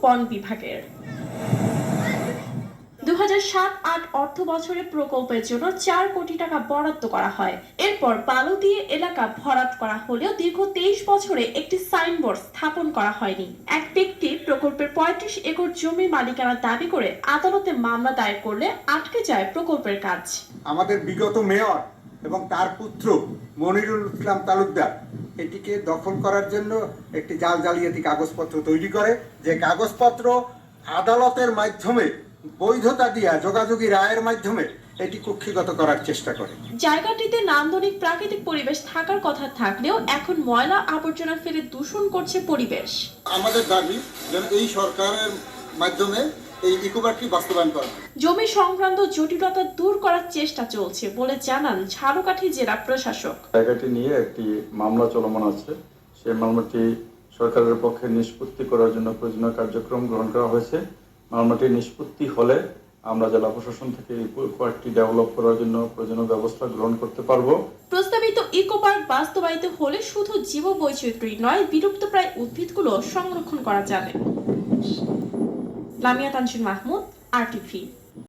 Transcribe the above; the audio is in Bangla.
বন বিভাগের। 2007-08 অর্থ বছরে প্রকল্পের জন্য 4 কোটি টাকা বরাদ্দ করা হয়। এরপর বালু দিয়ে এলাকা ভরাট করা হলেও দীর্ঘ 23 বছরে একটি সাইনবোর্ড স্থাপন করা হয়নি। এক ব্যক্তি প্রকল্পের 35 একর জমি মালিকানা দাবি করে আদালতে মামলা দায়ের করলে আটকে যায় প্রকল্পের কাজ। আমাদের বিগত মেয়র এবং তার পুত্র মনিরুল ইসলাম তালুকদার এটিকে দখল করার জন্য একটি জালিয়াতি কাগজপত্র তৈরি করে, যে কাগজপত্র আদালতের মাধ্যমে বৈধতা দিয়া যোগাযোগী রায়ের মাধ্যমে এটি কুক্ষিগত করার চেষ্টা করে। জায়গাটিতে নান্দনিক প্রাকৃতিক পরিবেশ থাকার কথা থাকলেও এখন ময়লা আবর্জনা ফেলে দূষণ করছে পরিবেশ। আমাদের দাবি যেন এই সরকারের মাধ্যমে এই ইকোপার্কটি বাস্তবায়ন করা। জমি সংক্রান্ত জটিলতা দূর করার চেষ্টা চলছে বলে জানান ঝালকাঠি জেলা প্রশাসক। জায়গাটি নিয়ে একটি মামলা চলমান আছে, সেই মামলাটি সরকারের পক্ষে নিষ্পত্তি করার জন্য প্রয়োজনীয় কার্যক্রম গ্রহণ করা হয়েছে। মামলাটি নিষ্পত্তি হলে আমরা জেলা প্রশাসন থেকে ইকোপার্কটি ডেভেলপ করার জন্য প্রয়োজনীয় ব্যবস্থা গ্রহণ করতে পারবো। প্রস্তাবিত ইকোপার্ক বাস্তবায়িত হলে শুধু জীববৈচিত্র্যই নয়, বিলুপ্তপ্রায় উদ্ভিদগুলো সংরক্ষণ করা যাবে। লামিয়া তানজিন মাহমুদ, RTV।